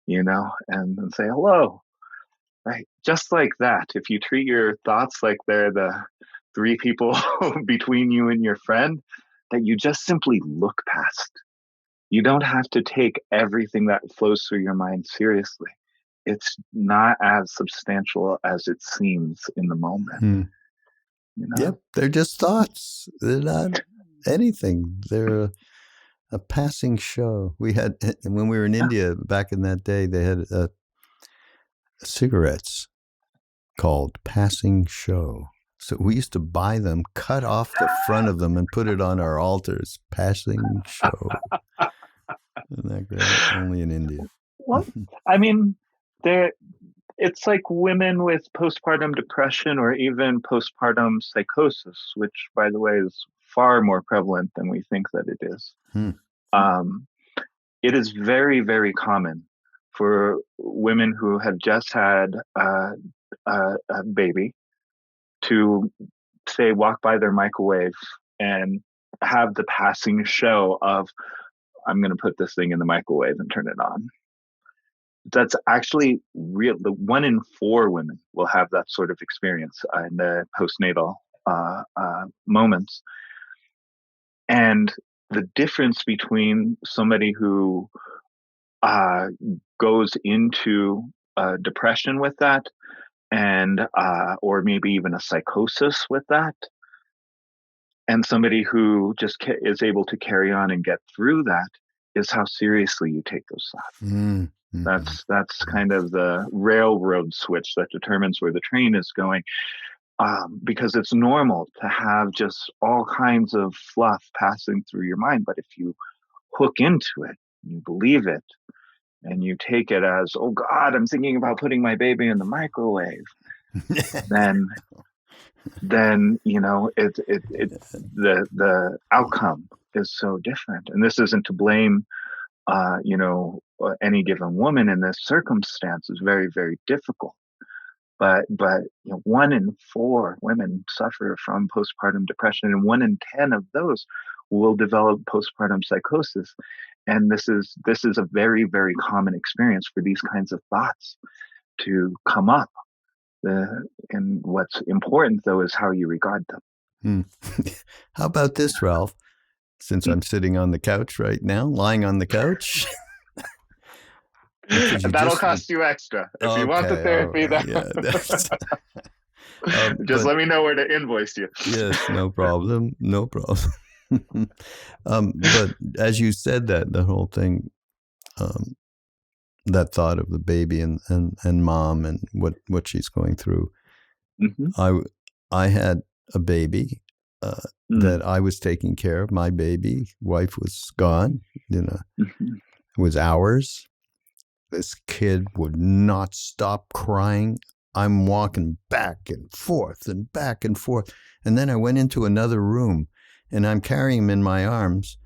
B: and say hello. Right. Just like that. If you treat your thoughts like they're the three people between you and your friend, that you just simply look past. You don't have to take everything that flows through your mind seriously. It's not as substantial as it seems in the moment.
A: Yep. They're just thoughts. They're not anything. They're a passing show. We had, when we were in India back in that day, they had cigarettes called Passing Show. So we used to buy them, cut off the front of them, and put it on our altars. Passing Show. Isn't that great? Only in India.
B: Well, I mean, it's like women with postpartum depression or even postpartum psychosis, which, by the way, is far more prevalent than we think that it is. It is very, very common for women who have just had a baby to, say, walk by their microwave and have the passing show of, I'm going to put this thing in the microwave and turn it on. That's actually real. The 1 in 4 women will have that sort of experience in the postnatal moments. And the difference between somebody who goes into depression with that, and or maybe even a psychosis with that, and somebody who just is able to carry on and get through that, is how seriously you take those thoughts. That's kind of the railroad switch that determines where the train is going, because it's normal to have just all kinds of fluff passing through your mind. But if you hook into it, you believe it, and you take it as, oh God, I'm thinking about putting my baby in the microwave, then the outcome is so different. And this isn't to blame any given woman in this circumstance is very, very difficult. But 1 in 4 women suffer from postpartum depression, and 1 in 10 of those will develop postpartum psychosis. And this is a very, very common experience for these kinds of thoughts to come up. And what's important, though, is how you regard them.
A: How about this, Ralph? Since I'm sitting on the couch right now, lying on the couch.
B: That'll cost you extra. If you want the therapy, just let me know where to invoice you.
A: Yes, no problem. No problem. But as you said that, the whole thing, that thought of the baby and mom and what she's going through. Mm-hmm. I had a baby that I was taking care of. My baby, wife was gone. Mm-hmm. It was ours. This kid would not stop crying. I'm walking back and forth and back and forth. And then I went into another room and I'm carrying him in my arms.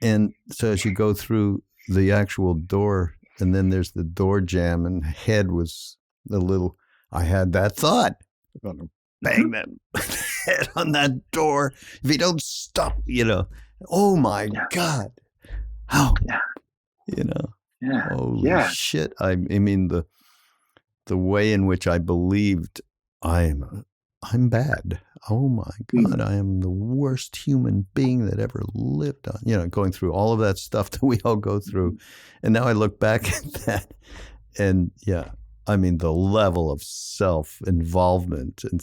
A: And so as you go through the actual door, and then there's the door jamb, and head was I had that thought. I'm going to bang that head on that door. If you don't stop, oh my God. How? Yeah. Holy shit. I mean, the way in which I believed I'm bad. Oh my God, I am the worst human being that ever lived on, going through all of that stuff that we all go through. And now I look back at that and I mean, the level of self-involvement and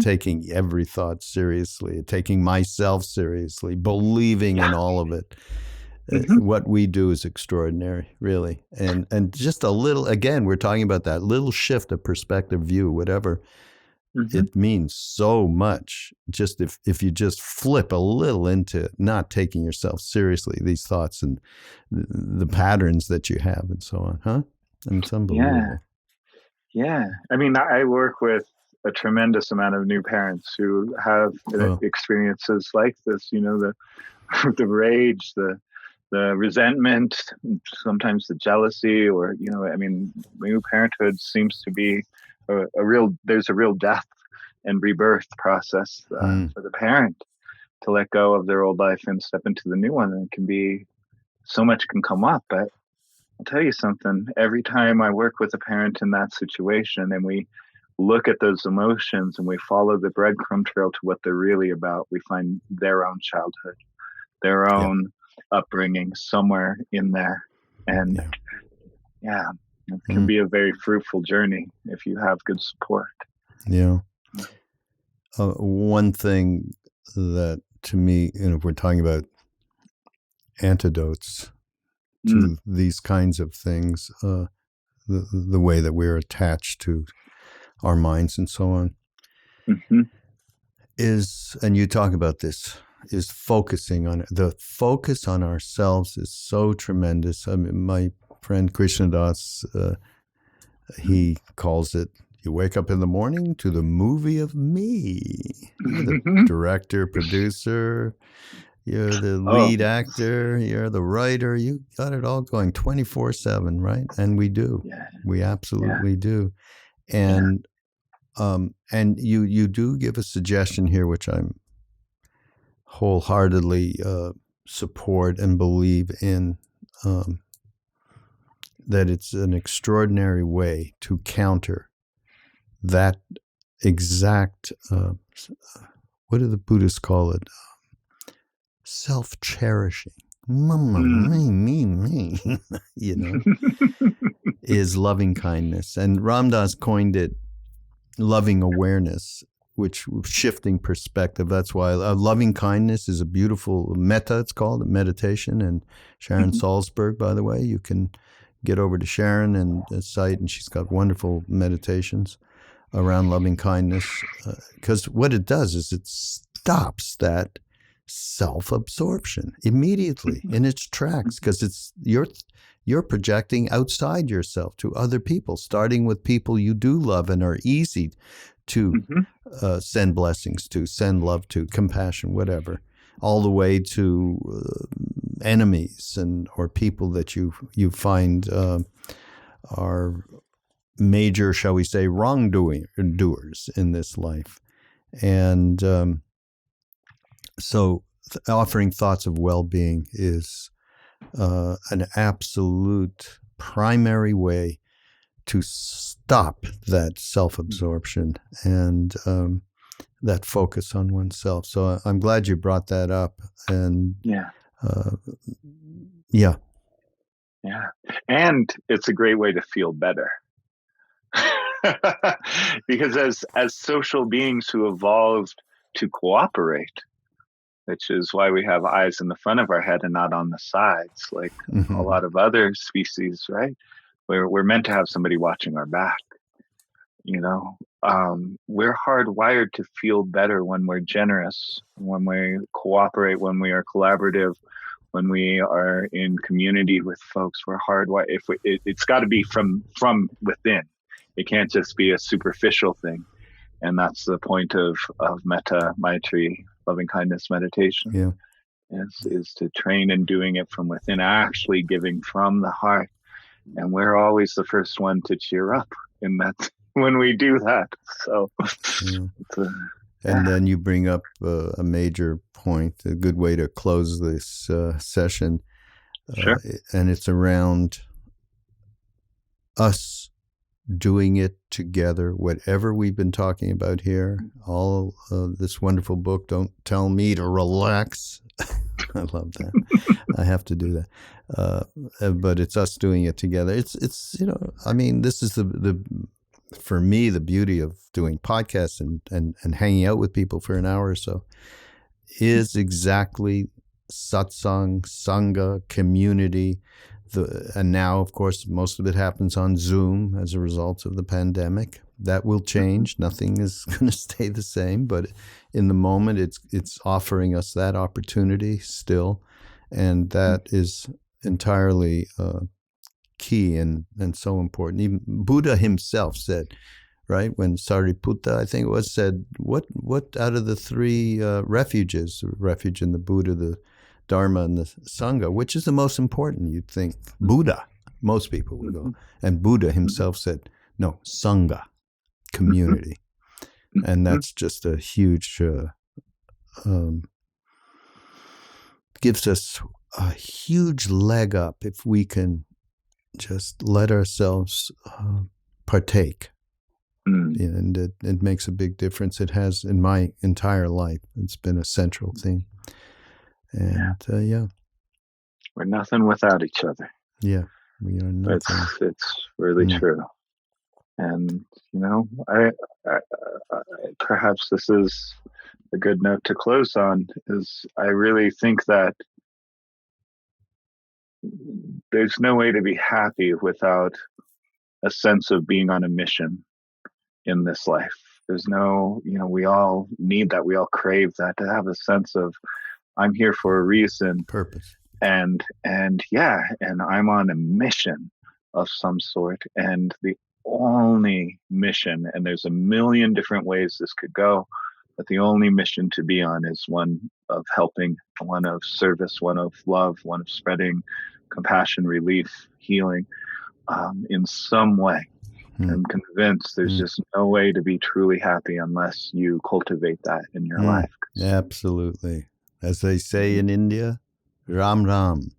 A: taking every thought seriously, taking myself seriously, believing in all of it. What we do is extraordinary, really. And just a little, again, we're talking about that little shift of perspective, view, whatever. It means so much. Just if you just flip a little into not taking yourself seriously, these thoughts and the patterns that you have and so on, huh? I mean, it's unbelievable.
B: Yeah. I mean, I work with a tremendous amount of new parents who have experiences like this, the rage, the resentment, sometimes the jealousy, or, new parenthood seems to be there's a real death and rebirth process for the parent to let go of their old life and step into the new one. And it can be, so much can come up, but I'll tell you something, every time I work with a parent in that situation and we look at those emotions and we follow the breadcrumb trail to what they're really about, we find their own childhood, their own upbringing somewhere in there. And it can be a very fruitful journey if you have good support. Yeah.
A: One thing that, to me, if we're talking about antidotes to these kinds of things, the way that we're attached to our minds and so on, is, and you talk about this, is focusing on it. The focus on ourselves is so tremendous. I mean, my friend Krishna Das, he calls it, you wake up in the morning to the movie of me. You're the director, producer, you're the lead actor, you're the writer, you got it all going 24/7, right? And we do. Yeah. We absolutely do. And and you do give a suggestion here, which I'm wholeheartedly support and believe in, that it's an extraordinary way to counter that exact, what do the Buddhists call it? Self-cherishing. Mama, me, is loving kindness. And Ram Dass coined it loving awareness, which shifting perspective. That's why loving kindness is a beautiful metta, it's called, a meditation. And Sharon Salzberg, by the way, you can get over to Sharon and the site, and she's got wonderful meditations around loving kindness. Because what it does is it stops that self-absorption immediately in its tracks, because it's you're projecting outside yourself to other people, starting with people you do love and are easy to send blessings to, send love to, compassion, whatever, all the way to enemies or people that you find are major, shall we say, wrongdoers in this life. And so offering thoughts of well-being is an absolute primary way to stop that self-absorption and that focus on oneself. So I'm glad you brought that up. And
B: yeah.
A: Yeah.
B: And it's a great way to feel better. Because as social beings who evolved to cooperate, which is why we have eyes in the front of our head and not on the sides, like a lot of other species, right? We're meant to have somebody watching our back. We're hardwired to feel better when we're generous, when we cooperate, when we are collaborative, when we are in community with folks. We're hardwired. It's got to be from within. It can't just be a superficial thing. And that's the point of metta, maitri, loving kindness meditation.
A: Yeah.
B: Is to train in doing it from within, actually giving from the heart. And we're always the first one to cheer up in that when we do that. So,
A: and then you bring up a major point, a good way to close this session.
B: Sure.
A: And it's around us doing it together, whatever we've been talking about here, all this wonderful book, Don't Tell Me to Relax. I love that. I have to do that. But it's us doing it together. It's this is the for me, the beauty of doing podcasts and hanging out with people for an hour or so is exactly satsang, sangha, community. And now, of course, most of it happens on Zoom as a result of the pandemic. That will change. Nothing is going to stay the same. But in the moment, it's offering us that opportunity still. And that is entirely key and so important. Even Buddha himself said, right, when Sariputta, I think it was, said, what out of the three refuges, refuge in the Buddha, the Dharma, and the Sangha, which is the most important? You'd think Buddha. Most people would go. And Buddha himself said, no, Sangha, community. And that's just a huge, gives us a huge leg up if we can just let ourselves partake. And it makes a big difference. It has in my entire life. It's been a central theme. And
B: we're nothing without each other.
A: Yeah, we are nothing.
B: It's really true. And I perhaps this is a good note to close on. Is I really think that there's no way to be happy without a sense of being on a mission in this life. There's no, we all need that. We all crave that, to have a sense of, I'm here for a reason,
A: purpose,
B: and I'm on a mission of some sort. And the only mission, and there's a million different ways this could go, but the only mission to be on is one of helping, one of service, one of love, one of spreading compassion, relief, healing, in some way. I'm convinced there's just no way to be truly happy unless you cultivate that in your life.
A: Absolutely. As they say in India, Ram Ram.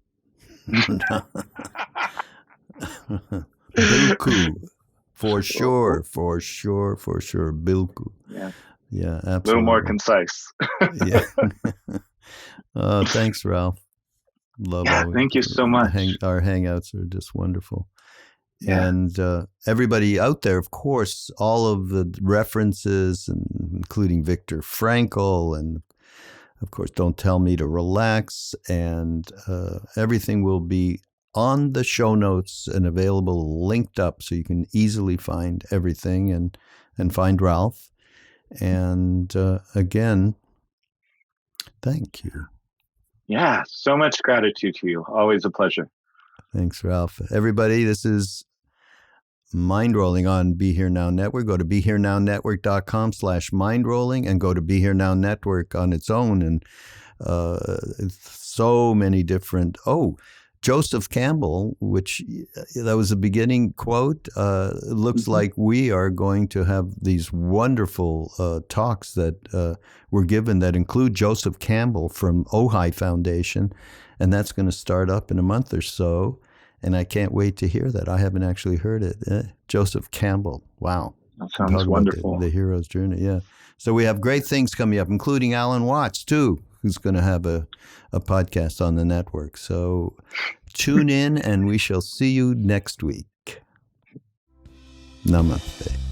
A: Bilku. For sure. Bilku. Yeah, absolutely.
B: A little more concise.
A: Yeah. Thanks, Ralph. Love
B: thank you so much.
A: Our hangouts are just wonderful.
B: Yeah.
A: And everybody out there, of course, all of the references, including Viktor Frankl, and of course, Don't Tell Me to Relax, and everything will be on the show notes and available, linked up, so you can easily find everything and find Ralph. And again, thank you.
B: Yeah, so much gratitude to you. Always a pleasure.
A: Thanks, Ralph. Everybody, this is Mindrolling on Be Here Now Network. Go to BeHereNowNetwork.com/mindrolling and go to Be Here Now Network on its own and so many different. Oh, Joseph Campbell, which that was a beginning quote. Looks like we are going to have these wonderful talks that were given that include Joseph Campbell from Ojai Foundation, and that's going to start up in a month or so. And I can't wait to hear that. I haven't actually heard it. Joseph Campbell. Wow.
B: That sounds wonderful.
A: The hero's journey. Yeah. So we have great things coming up, including Alan Watts, too, who's going to have a podcast on the network. So tune in, and we shall see you next week. Namaste.